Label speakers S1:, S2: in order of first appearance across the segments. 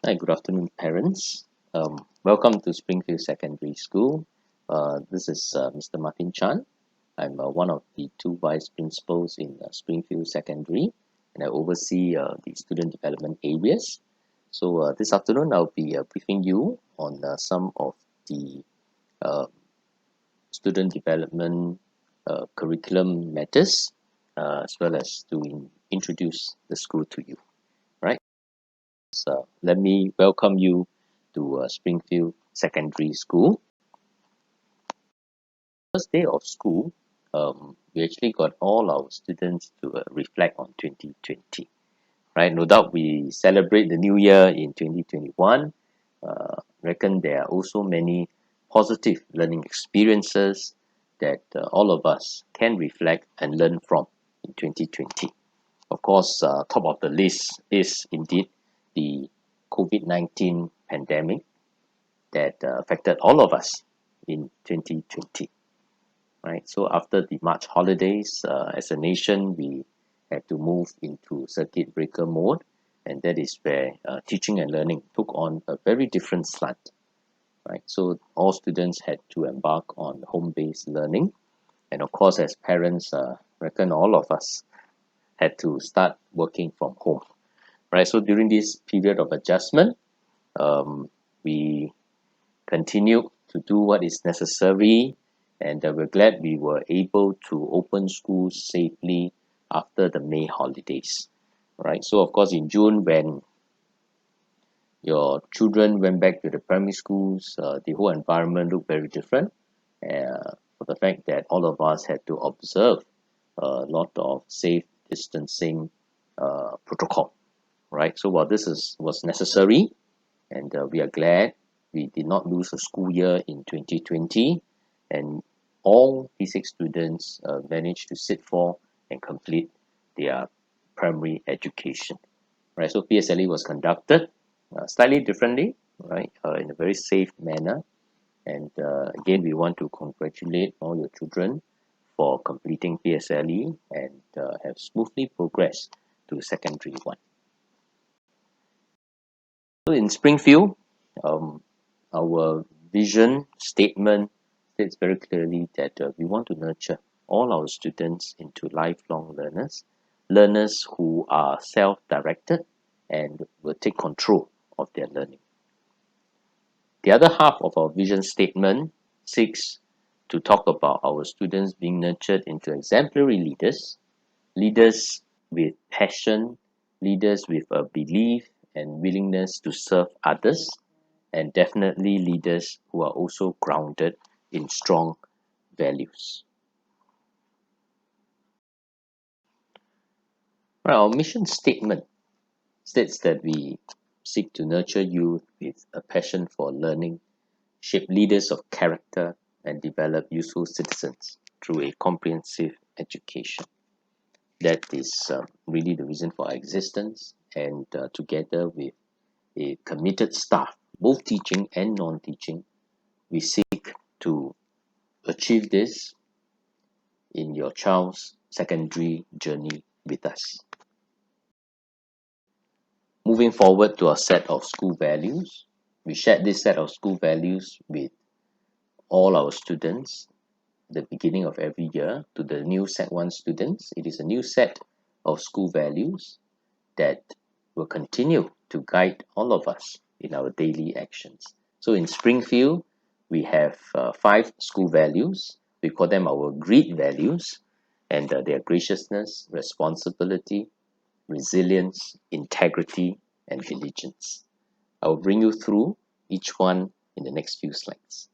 S1: Hi, good afternoon, parents. Welcome to Springfield Secondary School. This is Mr. Martin Chan. I'm one of the two vice principals in Springfield Secondary, and I oversee the student development areas. So this afternoon, I'll be briefing you on some of the uh, student development curriculum matters, as well as to introduce the school to you. Right? Let me welcome you to Springfield Secondary School. First day of school, we actually got all our students to reflect on 2020. Right? No doubt we celebrate the new year in 2021. Reckon there are also many positive learning experiences that all of us can reflect and learn from in 2020. Of course, top of the list is indeed the COVID-19 pandemic that affected all of us in 2020, right? So after the March holidays, as a nation, we had to move into circuit breaker mode, and that is where teaching and learning took on a very different slant, right? So all students had to embark on home-based learning, and of course, as parents, reckon all of us had to start working from home, right? So during this period of adjustment, we continue to do what is necessary, and we're glad we were able to open schools safely after the May holidays, right? So of course in June, when your children went back to the primary schools, the whole environment looked very different, for the fact that all of us had to observe a lot of safe distancing protocol, right? So while was necessary, and we are glad we did not lose a school year in 2020, and all P6 students managed to sit for and complete their primary education, right? So PSLE was conducted slightly differently, right, in a very safe manner, and again we want to congratulate all your children for completing PSLE and have smoothly progressed to secondary one. So in Springfield, um, our vision statement states very clearly that we want to nurture all our students into lifelong learners, learners who are self-directed and will take control of their learning. The other half of our vision statement seeks to talk about our students being nurtured into exemplary leaders, leaders with passion, leaders with a belief and willingness to serve others, and definitely leaders who are also grounded in strong values. Well, our mission statement states that we seek to nurture youth with a passion for learning, shape leaders of character, and develop useful citizens through a comprehensive education. That is really the reason for our existence, and together with a committed staff, both teaching and non-teaching, we seek to achieve this in your child's secondary journey with us. Moving forward to our set of school values, we shared this set of school values with all our students at the beginning of every year. To the new Sec 1 students, it is a new set of school values that will continue to guide all of us in our daily actions. So in Springfield, we have 5 school values. We call them our GREET values, and they are graciousness, responsibility, resilience, integrity, and diligence. I will bring you through each one in the next few slides.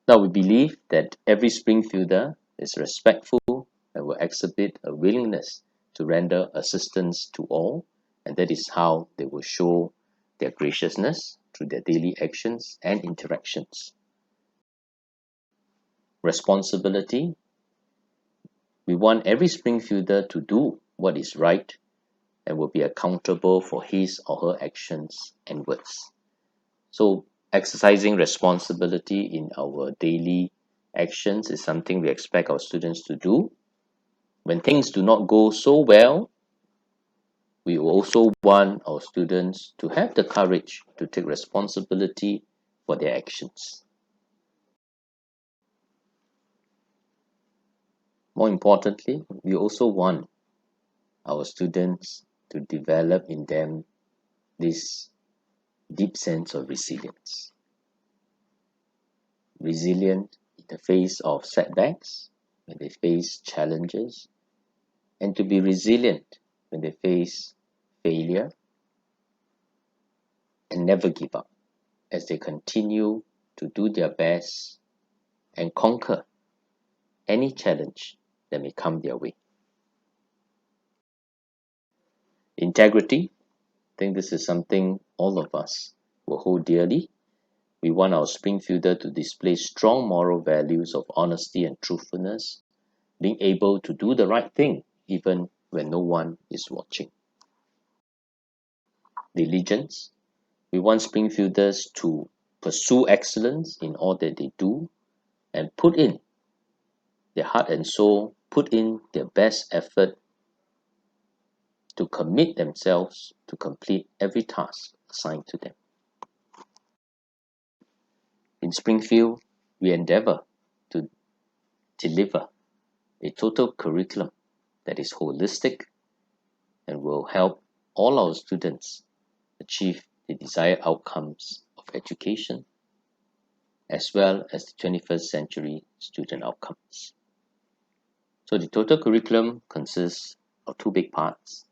S1: Now, we believe that every Springfielder is respectful and will exhibit a willingness to render assistance to all, and that is how they will show their graciousness through their daily actions and interactions. Responsibility. We want every Springfielder to do what is right and will be accountable for his or her actions and words. So exercising responsibility in our daily actions is something we expect our students to do. When things do not go so well, We also want our students to have the courage to take responsibility for their actions. More importantly, we also want our students to develop in them this deep sense of resilience. Resilient in the face of setbacks, when they face challenges, and to be resilient when they face failure, and never give up as they continue to do their best and conquer any challenge that may come their way. Integrity, I think this is something all of us will hold dearly. We want our Springfielder to display strong moral values of honesty and truthfulness, being able to do the right thing even when no one is watching. Diligence, we want Springfielders to pursue excellence in all that they do and put in their heart and soul, put in their best effort to commit themselves to complete every task assigned to them. In Springfield, we endeavor to deliver a total curriculum that is holistic and will help all our students achieve the desired outcomes of education as well as the 21st century student outcomes. So the total curriculum consists of two big parts: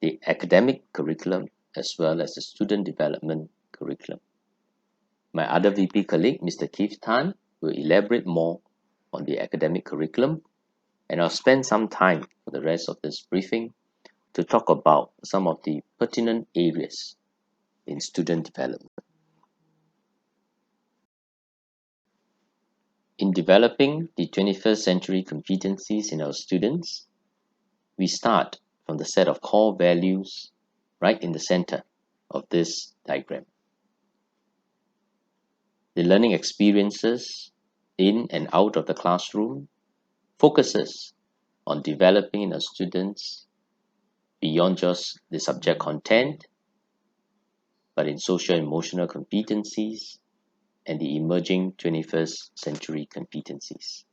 S1: the academic curriculum as well as the student development curriculum. My other VP colleague, Mr. Keith Tan, will elaborate more on the academic curriculum, and I'll spend some time for the rest of this briefing to talk about some of the pertinent areas in student development. In developing the 21st century competencies in our students, we start from the set of core values right in the center of this diagram. The learning experiences in and out of the classroom focuses on developing in our students beyond just the subject content, but in social emotional competencies and the emerging 21st century competencies.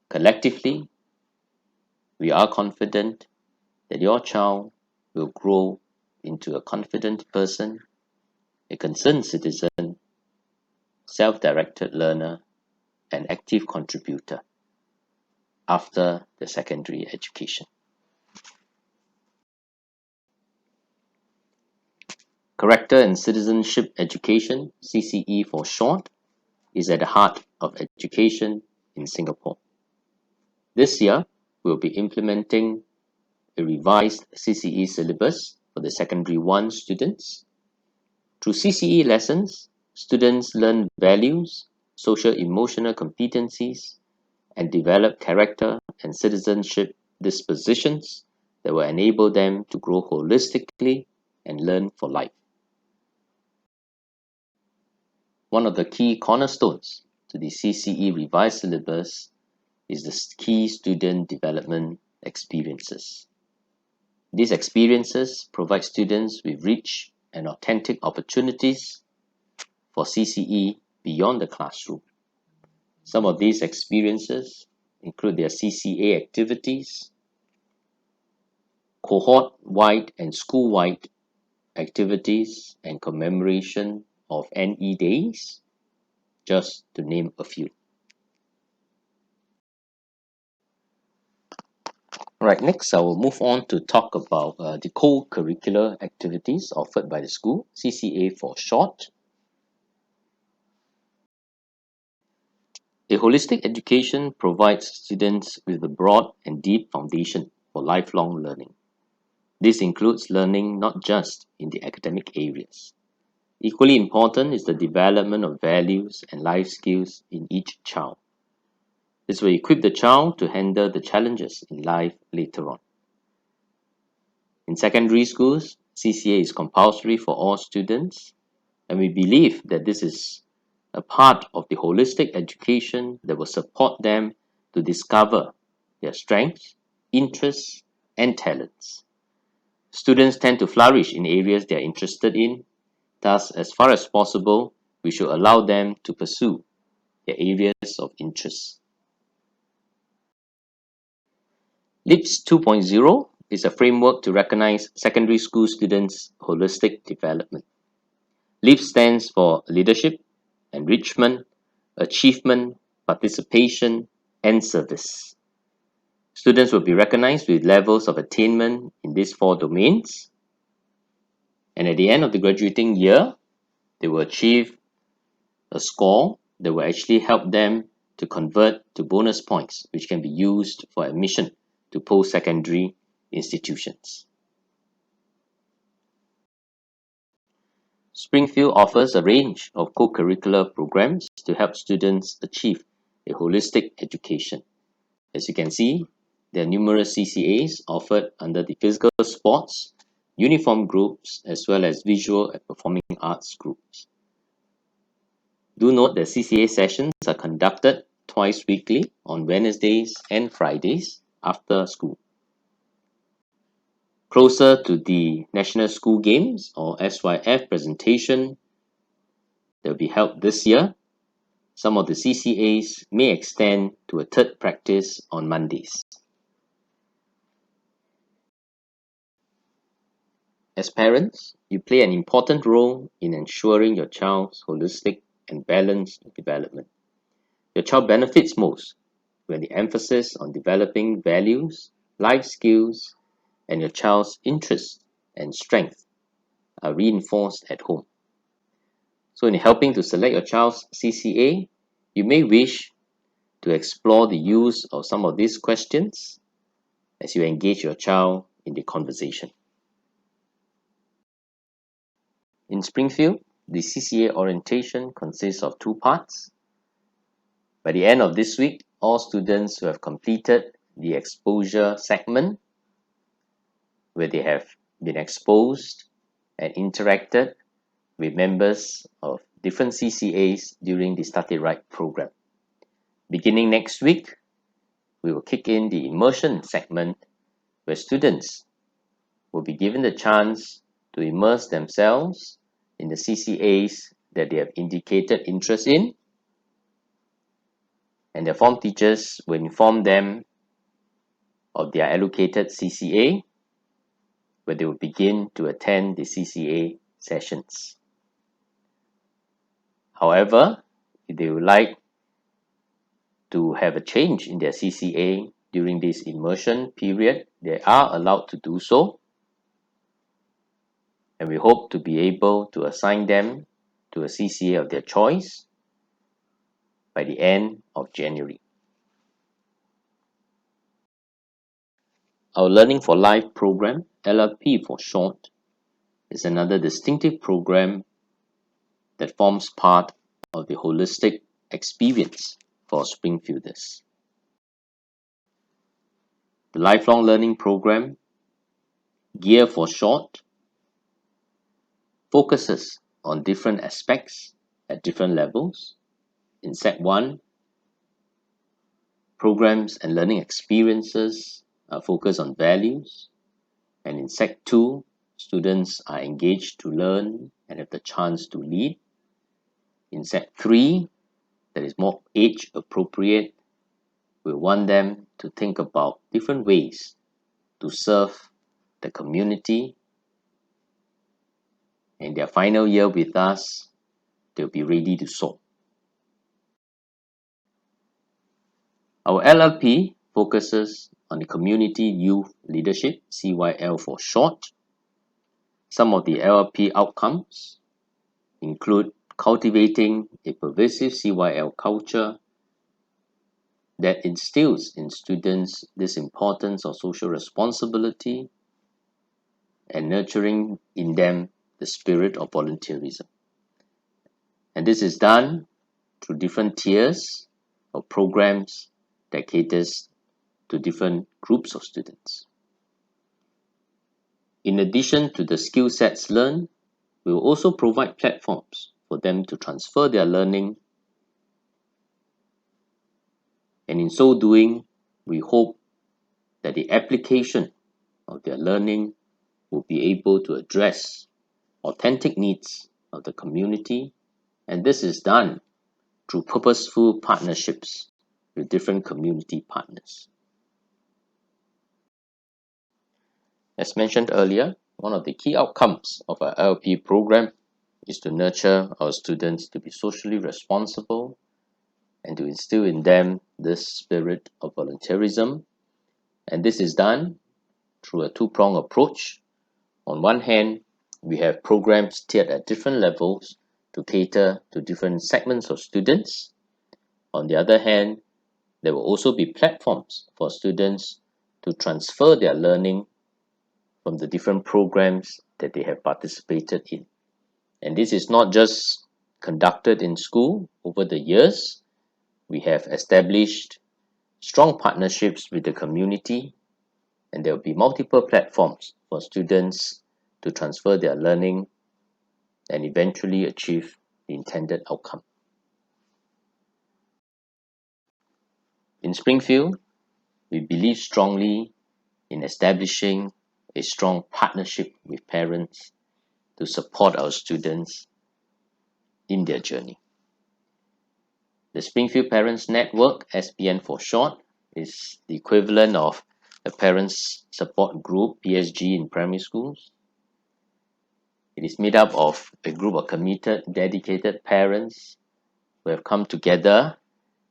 S1: Collectively, we are confident that your child will grow into a confident person, a concerned citizen, self-directed learner, and active contributor after the secondary education. Character and Citizenship Education, CCE for short, is at the heart of education in Singapore. This year, we'll be implementing a revised CCE syllabus for the Secondary 1 students. Through CCE lessons, students learn values, social emotional competencies, and develop character and citizenship dispositions that will enable them to grow holistically and learn for life. One of the key cornerstones to the CCE revised syllabus is the key student development experiences. These experiences provide students with rich and authentic opportunities for CCE beyond the classroom. Some of these experiences include their CCA activities, cohort-wide and school-wide activities and commemoration of NE days, just to name a few. Right, next I will move on to talk about the co-curricular activities offered by the school, CCA for short. A holistic education provides students with a broad and deep foundation for lifelong learning. This includes learning not just in the academic areas. Equally important is the development of values and life skills in each child. This will equip the child to handle the challenges in life later on. In secondary schools, CCA is compulsory for all students, and we believe that this is a part of the holistic education that will support them to discover their strengths, interests, and talents. Students tend to flourish in areas they are interested in. Thus, as far as possible, we should allow them to pursue their areas of interest. LEAPS 2.0 is a framework to recognize secondary school students' holistic development. LEAPS stands for Leadership, Enrichment, Achievement, Participation, and Service. Students will be recognized with levels of attainment in these 4 domains, and at the end of the graduating year, they will achieve a score that will actually help them to convert to bonus points, which can be used for admission to post-secondary institutions. Springfield offers a range of co-curricular programs to help students achieve a holistic education. As you can see, there are numerous CCAs offered under the physical sports, uniform groups, as well as visual and performing arts groups. Do note that CCA sessions are conducted twice weekly on Wednesdays and Fridays after school. Closer to the National School Games or SYF presentation that will be held this year, some of the CCAs may extend to a third practice on Mondays. As parents, you play an important role in ensuring your child's holistic and balanced development. Your child benefits most when the emphasis on developing values, life skills, and your child's interests and strengths are reinforced at home. So in helping to select your child's CCA, you may wish to explore the use of some of these questions as you engage your child in the conversation. In Springfield, the CCA orientation consists of 2 parts. By the end of this week, all students who have completed the exposure segment, where they have been exposed and interacted with members of different CCAs during the Start It Right program. Beginning next week, we will kick in the immersion segment, where students will be given the chance to immerse themselves in the CCAs that they have indicated interest in, and their form teachers will inform them of their allocated CCA, where they will begin to attend the CCA sessions. However, if they would like to have a change in their CCA during this immersion period, they are allowed to do so, and we hope to be able to assign them to a CCA of their choice by the end of January. Our Learning for Life program, LRP for short, is another distinctive program that forms part of the holistic experience for Springfielders. The Lifelong Learning program, GEAR for short, focuses on different aspects at different levels. In Set 1, programs and learning experiences are focused on values, and in Set 2, students are engaged to learn and have the chance to lead. In Set 3, that is more age appropriate, we want them to think about different ways to serve the community. In their final year with us, they'll be ready to soar. Our LLP focuses on the Community Youth Leadership, CYL for short. Some of the LLP outcomes include cultivating a pervasive CYL culture that instills in students this importance of social responsibility and nurturing in them the spirit of volunteerism. And this is done through different tiers of programs that caters to different groups of students. In addition to the skill sets learned, we will also provide platforms for them to transfer their learning, and in so doing, we hope that the application of their learning will be able to address authentic needs of the community, and this is done through purposeful partnerships with different community partners. As mentioned earlier, one of the key outcomes of our LP program is to nurture our students to be socially responsible and to instill in them this spirit of volunteerism. And this is done through a two-pronged approach. On one hand, we have programs tiered at different levels to cater to different segments of students. On the other hand, there will also be platforms for students to transfer their learning from the different programs that they have participated in. And this is not just conducted in school. Over the years, we have established strong partnerships with the community, and there will be multiple platforms for students to transfer their learning and eventually achieve the intended outcome. In Springfield, we believe strongly in establishing a strong partnership with parents to support our students in their journey. The Springfield Parents Network, SPN for short, is the equivalent of a Parents Support Group, PSG, in primary schools. It is made up of a group of committed, dedicated parents who have come together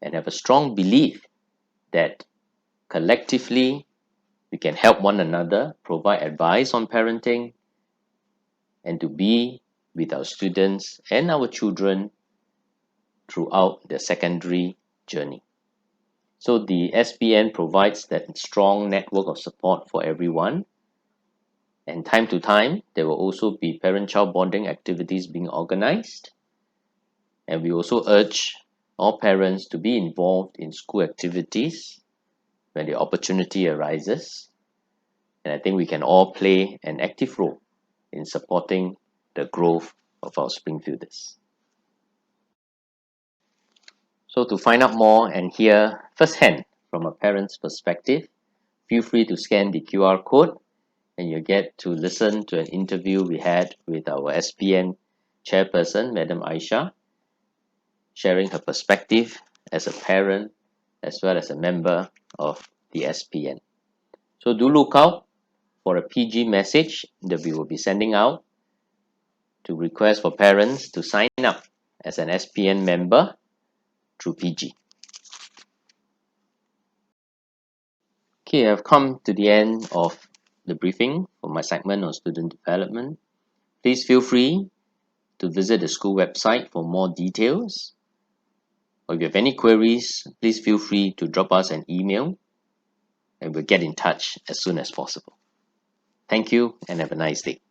S1: and have a strong belief that collectively we can help one another, provide advice on parenting, and to be with our students and our children throughout their secondary journey. So the SPN provides that strong network of support for everyone. And time to time, there will also be parent-child bonding activities being organized. And we also urge all parents to be involved in school activities when the opportunity arises. And I think we can all play an active role in supporting the growth of our Springfielders. So to find out more and hear firsthand from a parent's perspective, feel free to scan the QR code and you'll get to listen to an interview we had with our SPN chairperson, Madam Aisha, sharing her perspective as a parent as well as a member of the SPN. So do look out for a PG message that we will be sending out to request for parents to sign up as an SPN member through PG. Okay, I've come to the end of the briefing for my segment on student development. Please feel free to visit the school website for more details. Or if you have any queries, please feel free to drop us an email and we'll get in touch as soon as possible. Thank you and have a nice day.